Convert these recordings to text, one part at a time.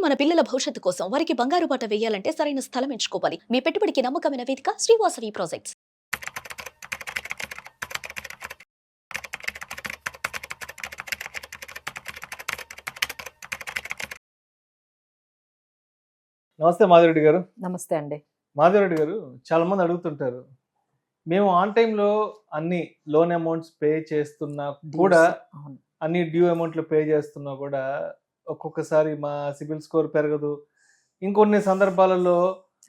మన పిల్లల భవిష్యత్తు కోసం వారికి బంగారు బాట వేయాలంటే సరైన స్థలం ఎంచుకోవాలి. మీ పెట్టుబడికి నమ్మకమైన వేదిక శ్రీవాసవి ప్రాజెక్ట్స్. నమస్తే మాధవరెడ్డి గారు. నమస్తే అండి. మాధవరెడ్డి గారు, చాలా మంది అడుగుతుంటారు, మేము ఆన్ టైంలో అన్ని లోన్ అమౌంట్స్ పే చేస్తున్నా కూడా, అవును. అన్ని డ్యూ అమౌంట్లు పే చేస్తున్నా కూడా ఒక్కొక్కసారి మా సిబిల్ స్కోర్ పెరగదు. ఇంకొన్ని సందర్భాలలో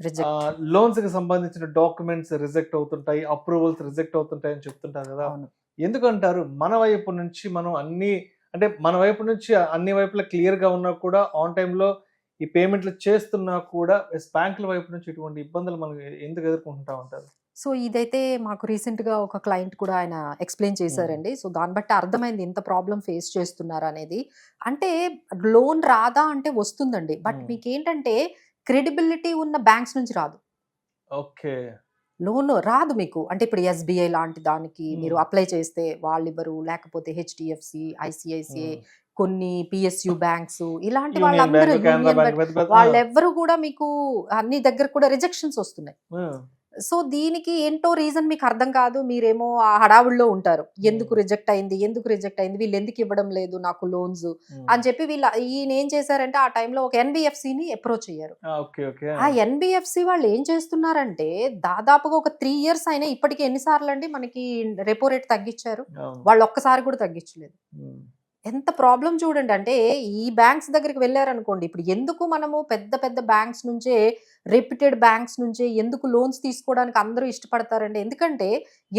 రిజెక్ట్. లోన్స్ కి సంబంధించిన డాక్యుమెంట్స్ రిజెక్ట్ అవుతుంటాయి, అప్రూవల్స్ రిజెక్ట్ అవుతుంటాయి అని చెప్తుంటారు కదా. అవును. ఎందుకంటారు? మన వైపు నుంచి మనం అన్ని, అంటే మన వైపు నుంచి అన్ని వైపులా క్లియర్ గా ఉన్నా కూడా, ఆన్ టైంలో ఈ పేమెంట్లు చేస్తున్నా కూడా బ్యాంకుల వైపు నుంచి ఇటువంటి ఇబ్బందులు మనం ఎందుకు ఎదుర్కొంటా ఉంటారు? సో ఇదైతే మాకు రీసెంట్ గా ఒక క్లయింట్ కూడా ఆయన ఎక్స్ప్లెయిన్ చేశారండి. సో దాన్ని బట్టి అర్థమైంది ఇంత ప్రాబ్లం ఫేస్ చేస్తున్నారు అనేది. అంటే లోన్ రాదా అంటే వస్తుందండి, బట్ మీకు ఏంటంటే క్రెడిబిలిటీ ఉన్న బ్యాంక్స్ నుంచి రాదు. ఓకే. లోన్ రాదు మీకు. అంటే ఇప్పుడు ఎస్బీఐ లాంటి దానికి మీరు అప్లై చేస్తే వాళ్ళు ఇవ్వరు, లేకపోతే హెచ్డిఎఫ్సి, ఐసిఐసిఐ, కొన్ని పిఎస్యు బ్యాంక్స్, ఇలాంటి వాళ్ళందరూ వాళ్ళెవ్వరు కూడా మీకు అన్ని దగ్గర కూడా రిజెక్షన్స్ వస్తున్నాయి. సో దీనికి ఏంటో రీజన్ మీకు అర్థం కాదు. మీరేమో ఆ హడావుల్లో ఉంటారు, ఎందుకు రిజెక్ట్ అయింది, వీళ్ళు ఎందుకు ఇవ్వడం లేదు నాకు లోన్స్ అని చెప్పి ఈయన ఏం చేశారంటే ఆ టైంలో ఒక ఎన్బిఎఫ్సిని అప్రోచ్ అయ్యారు. ఆ ఎన్బిఎఫ్సి వాళ్ళు ఏం చేస్తున్నారంటే దాదాపుగా ఒక 3 years అయినా ఇప్పటికీ ఎన్నిసార్లు అండి మనకి రెపో రేట్ తగ్గించారు, వాళ్ళు ఒక్కసారి కూడా తగ్గించలేదు. ఎంత ప్రాబ్లం చూడండి. అంటే ఈ బ్యాంక్స్ దగ్గరికి వెళ్ళారనుకోండి, ఇప్పుడు ఎందుకు మనము పెద్ద పెద్ద బ్యాంక్స్ నుంచే, రెప్యూటెడ్ బ్యాంక్స్ నుంచే ఎందుకు లోన్స్ తీసుకోవడానికి అందరూ ఇష్టపడతారండి? ఎందుకంటే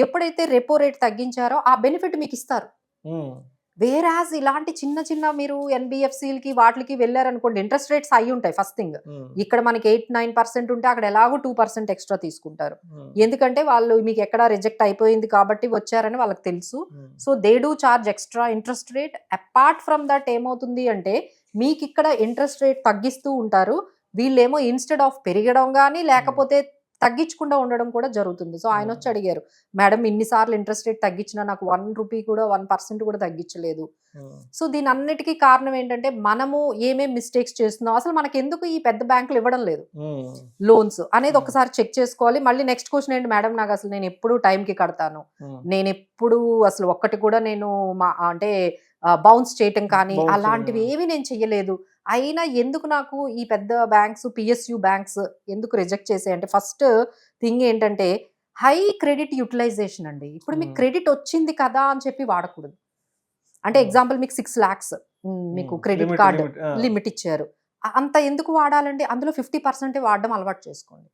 ఎప్పుడైతే రెపో రేట్ తగ్గించారో ఆ బెనిఫిట్ మీకు ఇస్తారు. వేరాజ్ ఇలాంటి చిన్న చిన్న మీరు ఎన్బిఎఫ్సిలకి వాటికి వెళ్ళారనుకోండి, ఇంట్రెస్ట్ రేట్స్ అయి ఉంటాయి. ఫస్ట్ థింగ్, ఇక్కడ మనకి 8-9% ఉంటే అక్కడ ఎలాగో 2% ఎక్స్ట్రా తీసుకుంటారు. ఎందుకంటే వాళ్ళు మీకు ఎక్కడ రిజెక్ట్ అయిపోయింది కాబట్టి వచ్చారని వాళ్ళకి తెలుసు. So they do charge extra interest rate. Apart from that ఏమవుతుంది అంటే మీకు ఇక్కడ ఇంట్రెస్ట్ రేట్ తగ్గిస్తూ ఉంటారు. వీళ్ళేమో ఇన్స్టెడ్ ఆఫ్ పెరగడం కానీ లేకపోతే తగ్గించకుండా ఉండడం కూడా జరుగుతుంది. సో ఆయన వచ్చి అడిగారు, మేడం ఇన్నిసార్లు ఇంట్రెస్ట్ రేట్ తగ్గించినా నాకు 1 రూపీ కూడా 1% కూడా తగ్గించలేదు. సో దీని అన్నిటికీ కారణం ఏంటంటే మనము ఏమేమి మిస్టేక్స్ చేస్తున్నాం, అసలు మనకి ఎందుకు ఈ పెద్ద బ్యాంకులు ఇవ్వడం లేదు లోన్స్ అనేది ఒకసారి చెక్ చేసుకోవాలి. మళ్ళీ నెక్స్ట్ క్వశ్చన్ ఏంటి, మేడం నాకు అసలు నేను ఎప్పుడు టైంకి కడతాను, నేను ఎప్పుడు అసలు ఒక్కటి కూడా నేను అంటే బౌన్స్ చేయటం కానీ అలాంటివి ఏవి నేను చెయ్యలేదు, అయినా ఎందుకు నాకు ఈ పెద్ద బ్యాంక్స్, పిఎస్యు బ్యాంక్స్ ఎందుకు రిజెక్ట్ చేసాయంటే, ఫస్ట్ థింగ్ ఏంటంటే హై క్రెడిట్ యూటిలైజేషన్ అండి. ఇప్పుడు మీకు క్రెడిట్ వచ్చింది కదా అని చెప్పి వాడకూడదు. అంటే ఎగ్జాంపుల్ మీకు 6 lakhs మీకు క్రెడిట్ కార్డ్ లిమిట్ ఇచ్చారు, అంత ఎందుకు వాడాలండి? అందులో 50% వాడడం అలవాటు చేసుకోండి.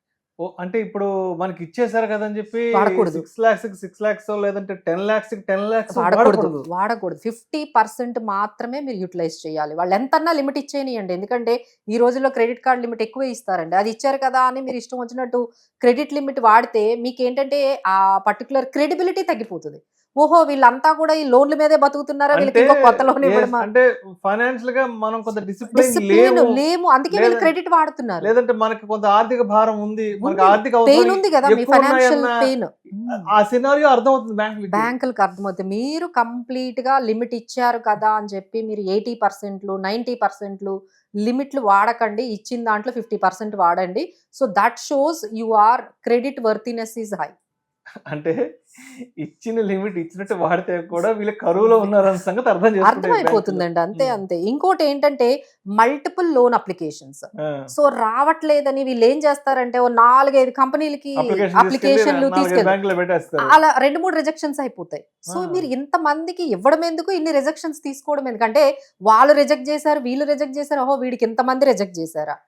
అంటే ఇప్పుడు మనకి ఇచ్చేసారు కదా అని చెప్పి 6 lakhs లేదంటే 10 lakhs వాడకూడదు. 50% మాత్రమే మీరు యూటిలైజ్ చేయాలి. వాళ్ళు ఎంతన్నా లిమిట్ ఇచ్చేయండి, ఎందుకంటే ఈ రోజుల్లో క్రెడిట్ కార్డ్ లిమిట్ ఎక్కువ ఇస్తారండి. అది ఇచ్చారు కదా అని మీరు ఇష్టం వచ్చినట్టు క్రెడిట్ లిమిట్ వాడితే మీకు ఏంటంటే ఆ పర్టికులర్ క్రెడిబిలిటీ తగ్గిపోతుంది. ఓహో వీళ్ళంతా కూడా ఈ లోన్ల మీదే బతుకుతున్నారా, వీళ్ళకి ఇంకో కొత్త లోన్ ఇవ్వడం, అంటే ఫైనాన్షియల్ గా మనం కొంత డిసిప్లిన్ లేము, అందుకే వీళ్ళు క్రెడిట్ వాడుతున్నారు. లేదంటే మనకి కొంత ఆర్థిక భారం ఉంది, మనకి ఆర్థిక పెయిన్ ఉంది కదా, మీ ఫైనాన్షియల్ పెయిన్ ఆ సినారియో అర్థమవుతుంది బ్యాంకులకు అర్థమవుతుంది. మీరు కంప్లీట్ గా లిమిట్ ఇచ్చారు కదా అని చెప్పి మీరు 80%, 90% లిమిట్లు వాడకండి. ఇచ్చిన దాంట్లో 50% వాడండి. So that shows you or credit worthiness is high. అంటే ఇచ్చిన లిమిట్ ఇచ్చినట్టు వాడితే కూడా వీళ్ళు కరువులో ఉన్నారన్న సంగతి అర్థమైపోతుందండి. అంతే. ఇంకోటి ఏంటంటే మల్టిపుల్ లోన్ అప్లికేషన్స్. సో రావట్లేదని వీళ్ళు ఏం చేస్తారంటే 4-5 కంపెనీలకి అప్లికేషన్లు తీసుకెళ్తారు, అలా 2-3 రిజెక్షన్స్ అయిపోతాయి. సో మీరు ఇంత మందికి ఇవ్వడం ఎందుకు, ఇన్ని రిజెక్షన్స్ తీసుకోవడం ఎందుకంటే వాళ్ళు రిజెక్ట్ చేశారు, వీళ్ళు రిజెక్ట్ చేశారు, ఓహో వీడికి ఇంతమంది రిజెక్ట్ చేశారా,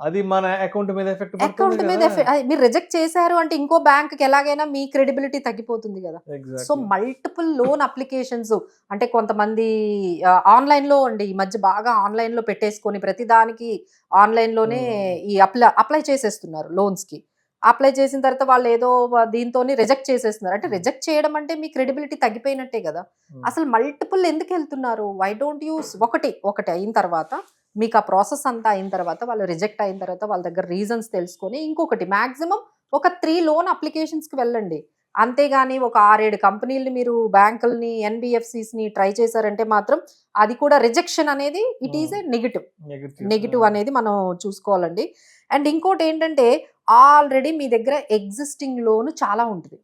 అది మన అకౌంట్ మీద ఎఫెక్ట్ మీరు రిజెక్ట్ చేశారు అంటే ఇంకో బ్యాంక్ కి ఎలాగైనా మీ క్రెడిబిలిటీ తగ్గిపోతుంది కదా. సో మల్టిపుల్ లోన్ అప్లికేషన్స్ అంటే కొంతమంది ఆన్లైన్ లో అండి, ఈ మధ్య బాగా ఆన్లైన్ లో పెట్టేసుకొని ప్రతి దానికి ఆన్లైన్ లోనే ఈ అప్లై చేసేస్తున్నారు లోన్స్ కి. అప్లై చేసిన తర్వాత వాళ్ళు ఏదో దీంతో రిజెక్ట్ చేసేస్తున్నారు. అంటే రిజెక్ట్ చేయడం అంటే మీ క్రెడిబిలిటీ తగ్గిపోయినట్టే కదా. అసలు మల్టిపుల్ ఎందుకు వెళ్తున్నారు? వై డోంట్ యూస్ ఒకటి అయిన తర్వాత మీకు ఆ ప్రాసెస్ అంతా అయిన తర్వాత, వాళ్ళు రిజెక్ట్ అయిన తర్వాత వాళ్ళ దగ్గర రీజన్స్ తెలుసుకొని ఇంకొకటి మాక్సిమం ఒక 3 లోన్ అప్లికేషన్స్కి వెళ్ళండి. అంతేగాని ఒక 6-7 కంపెనీలని మీరు బ్యాంకుల్ని ఎన్బిఎఫ్సిస్ని ట్రై చేశారంటే మాత్రం అది కూడా రిజెక్షన్ అనేది ఇట్ ఈస్ ఏ నెగిటివ్ అనేది మనం చూసుకోవాలండి. అండ్ ఇంకోటి ఏంటంటే ఆల్రెడీ మీ దగ్గర ఎగ్జిస్టింగ్ లోన్ చాలా ఉంటుంది,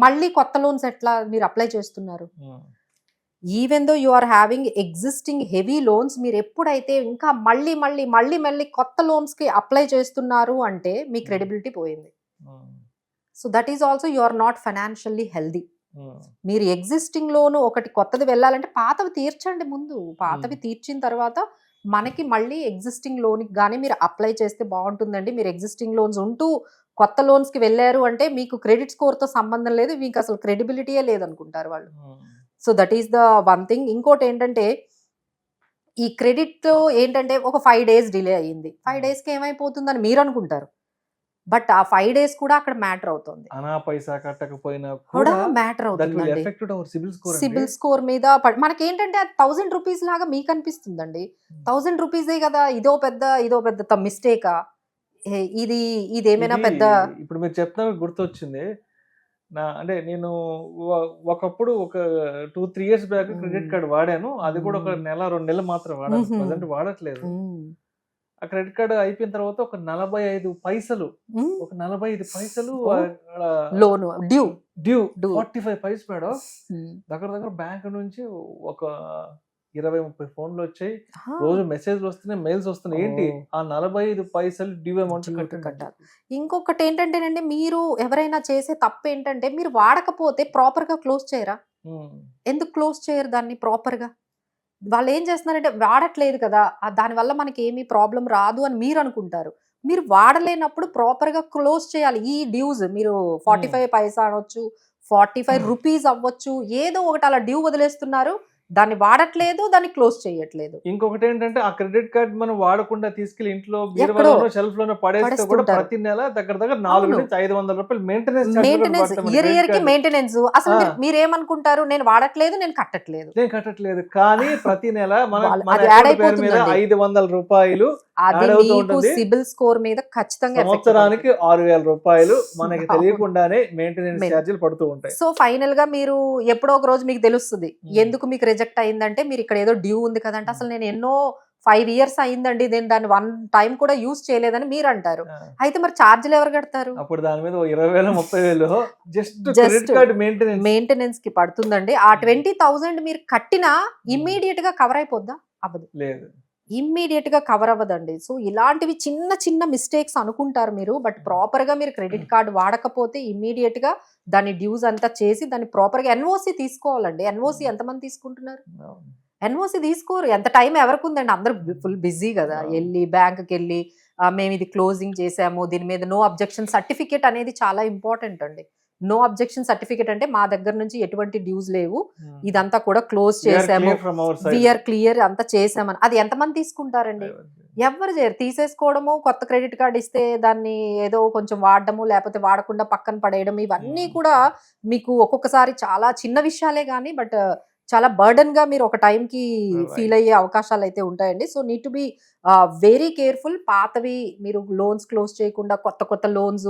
మళ్ళీ కొత్త లోన్స్ ఎట్లా మీరు అప్లై చేస్తున్నారు? Even though you are having existing heavy loans, మీరు ఎప్పుడైతే ఇంకా మళ్ళీ కొత్త లోన్స్ కి అప్లై చేస్తున్నారు అంటే మీ క్రెడిబిలిటీ పోయింది. So that is also you are not financially healthy. మీరు ఎగ్జిస్టింగ్ లోన్ ఒకటి కొత్తది వెళ్ళాలంటే పాతవి తీర్చండి ముందు, పాతవి తీర్చిన తర్వాత మనకి మళ్ళీ ఎగ్జిస్టింగ్ లోన్కి కానీ మీరు అప్లై చేస్తే బాగుంటుందండి. మీరు ఎగ్జిస్టింగ్ లోన్స్ ఉంటూ కొత్త లోన్స్కి వెళ్ళారు అంటే మీకు క్రెడిట్ స్కోర్తో సంబంధం లేదు, మీకు అసలు క్రెడిబిలిటీయే లేదనుకుంటారు వాళ్ళు. So that is the one thing. ఇంకోటి ఏంటంటే ఈ క్రెడిట్ ఏంటంటే ఒక 5 days డిలే అయ్యింది, 5 daysకి ఏమైపోతుందని మీరు అనుకుంటారు, బట్ ఆ 5 days కూడా అక్కడ మ్యాటర్ అవుతుంది, పైసా కట్టకపోయినా కూడా మ్యాటర్ అవుతుంది. సిబిల్ స్కోర్ మీద మనకి ఏంటంటే అది 1000 రూపీస్ లాగా మీకు అనిపిస్తుందండి. 1000 రూపీసే కదా, ఇదో పెద్ద మిస్టేకా ఇదేమైనా పెద్ద. ఇప్పుడు మీరు చెప్తా గుర్తొచ్చింది అంటే నేను ఒకప్పుడు ఒక 2-3 years బ్యాక్ క్రెడిట్ కార్డ్ వాడాను, అది కూడా ఒక 1-2 నెలలు మాత్రం వాడాను, ప్రజెంట్ వాడట్లేదు. ఆ క్రెడిట్ కార్డ్ అయిపోయిన తర్వాత ఒక 45 పైసలు లోన్ డ్యూ 45 పైసలు మేడం. దగ్గర బ్యాంక్ నుంచి ఒక 20-30 ఫోన్లు వచ్చాయి, రోజు మెసేజ్లు వస్తున్నాయి, మెయిల్స్ వస్తున్నాయి. ఏంటి ఆ 45 పైసలు డ్యూ అమౌంట్ కట్టాలి. ఇంకొకటి ఏంటంటేనండి, మీరు ఎవరైనా చేసే తప్పు ఏంటంటే మీరు వాడకపోతే ప్రాపర్ గా క్లోజ్ చేయరా? ఎందుకు క్లోజ్ చేయరు దాన్ని ప్రాపర్ గా? వాళ్ళు ఏం చేస్తున్నారంటే వాడట్లేదు కదా, దానివల్ల మనకి ఏమీ ప్రాబ్లం రాదు అని మీరు అనుకుంటారు. మీరు వాడలేనప్పుడు ప్రాపర్ గా క్లోజ్ చేయాలి. ఈ డ్యూస్ మీరు 45 పైసా అనొచ్చు, 45 రూపీస్ అవ్వచ్చు, ఏదో ఒకటి అలా డ్యూ వదిలేస్తున్నారు, దాన్ని వాడట్లేదు, దాన్ని క్లోజ్ చేయట్లేదు. ఇంకొకటి ఏంటంటే ఆ క్రెడిట్ కార్డ్ మనం వాడకుండా తీసుకెళ్లి ఇంట్లో బీరువాలోనో షెల్ఫ్ లోనో పడేస్తే కూడా ప్రతి నెల దగ్గర 400-500 రూపాయలు మెయింటెనెన్స్ ఇయర్ కి మెయింటెనెన్స్. అసలు మీరేమనుకుంటారు, నేను వాడట్లేదు, నేను కట్టట్లేదు, కానీ ప్రతి నెల మన పేరు మీద 500 రూపాయలు సిబిల్ స్కోర్ మీద ఖచ్చితంగా సంవత్సరానికి 6,000 రూపాయలు మనకి తెలియకుండానే మెయింటెనెన్స్ ఛార్జీలు పడుతూ ఉంటాయి. సో ఫైనల్ గా మీరు ఎప్పుడో ఒక రోజు మీకు తెలుస్తుంది ఎందుకు మీకు రిజెక్ట్ అయిందంటే, మీరు ఇక్కడ ఏదో డ్యూ ఉంది కదంటే, అసలు నేను ఎన్నో 5 years అయిందండి, నేను దాన్ని 1 time కూడా యూజ్ చేయలేదని మీరు అంటారు. అయితే మరి ఛార్జీలు ఎవరు కడతారు? అప్పుడు దాని మీద 20,000-30,000 జస్ట్ మెయింటెనెన్స్ కి పడుతుందండి. ఆ 20,000 మీరు కట్టినా ఇమ్మీడియట్ గా కవర్ అయిపోద్దా? అవ్వదు, లేదు, ఇమ్మీడియట్ గా కవర్ అవ్వదండి. సో ఇలాంటివి చిన్న మిస్టేక్స్ అనుకుంటారు మీరు, బట్ ప్రాపర్ గా మీరు క్రెడిట్ కార్డ్ వాడకపోతే ఇమ్మీడియట్ గా దాని డ్యూస్ అంతా చేసి దాన్ని ప్రాపర్ గా ఎన్ఓసి తీసుకోవాలండి. ఎన్ఓసి ఎంతమంది తీసుకుంటున్నారు? ఎన్ఓసి తీసుకోరు. ఎంత టైం ఎవరికి ఉందండి? అందరూ ఫుల్ బిజీ కదా, వెళ్ళి బ్యాంక్కి వెళ్ళి మేము ఇది క్లోజింగ్ చేసాము, దీని మీద నో అబ్జెక్షన్ సర్టిఫికేట్ అనేది చాలా ఇంపార్టెంట్ అండి. నో అబ్జెక్షన్ సర్టిఫికేట్ అంటే మా దగ్గర నుంచి ఎటువంటి డ్యూస్ లేవు, ఇదంతా కూడా క్లోజ్ చేసాము, వీఆర్ క్లియర్ అంతా చేసామని. అది ఎంతమంది తీసుకుంటారండి? ఎవరు చేయరు. తీసేసుకోవడము, కొత్త క్రెడిట్ కార్డ్ ఇస్తే దాన్ని ఏదో కొంచెం వాడడము, లేకపోతే వాడకుండా పక్కన పడేయడం, ఇవన్నీ కూడా మీకు ఒక్కొక్కసారి చాలా చిన్న విషయాలే కానీ బట్ చాలా బర్డన్ గా మీరు ఒక టైంకి ఫీల్ అయ్యే అవకాశాలు అయితే ఉంటాయండి. So need to be very careful. పాతవి మీరు లోన్స్ క్లోజ్ చేయకుండా కొత్త లోన్స్,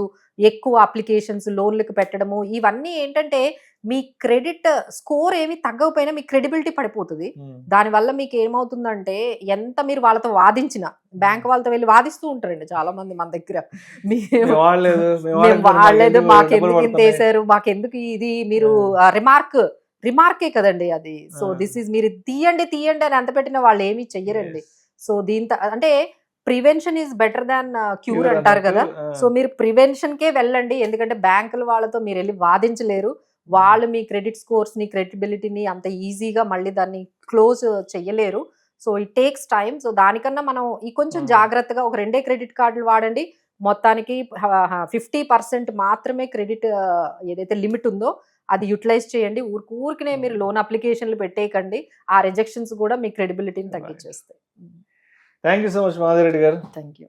ఎక్కువ అప్లికేషన్స్ లోన్లకు పెట్టడము, ఇవన్నీ ఏంటంటే మీ క్రెడిట్ స్కోర్ ఏమి తగ్గకపోయినా మీ క్రెడిబిలిటీ పడిపోతుంది. దానివల్ల మీకు ఏమవుతుందంటే ఎంత మీరు వాళ్ళతో వాదించిన, బ్యాంక్ వాళ్ళతో వెళ్ళి వాదిస్తూ ఉంటారండి చాలా మంది మన దగ్గర, మేము వాడలేదు, మాకెందుకు ఇంత వేసారు, మాకెందుకు ఇది, మీరు రిమార్కే కదండి అది. సో దిస్ ఈజ్ మీరు తీయండి అని ఎంత పెట్టినా వాళ్ళు ఏమీ చెయ్యరండి. సో దీంతో అంటే prevention is better than cure అంటారు కదా. సో మీరు ప్రివెన్షన్ కే వెళ్ళండి, ఎందుకంటే బ్యాంకుల వాళ్ళతో మీరు వెళ్ళి వాదించలేరు. వాళ్ళు మీ క్రెడిట్ స్కోర్స్ ని, క్రెడిబిలిటీని అంత ఈజీగా మళ్ళీ దాన్ని క్లోజ్ చెయ్యలేరు. So it takes time. So దానికన్నా మనం ఈ కొంచెం జాగ్రత్తగా ఒక 2 క్రెడిట్ కార్డులు వాడండి. మొత్తానికి 50% మాత్రమే క్రెడిట్ ఏదైతే లిమిట్ ఉందో అది యూటిలైజ్ చేయండి. ఊరికనే మీరు లోన్ అప్లికేషన్లు పెట్టేయకండి. ఆ రిజెక్షన్స్ కూడా మీ క్రెడిబిలిటీని తగ్గించేస్తాయి. Thank you so much Madhavi Reddy గారు. Thank you.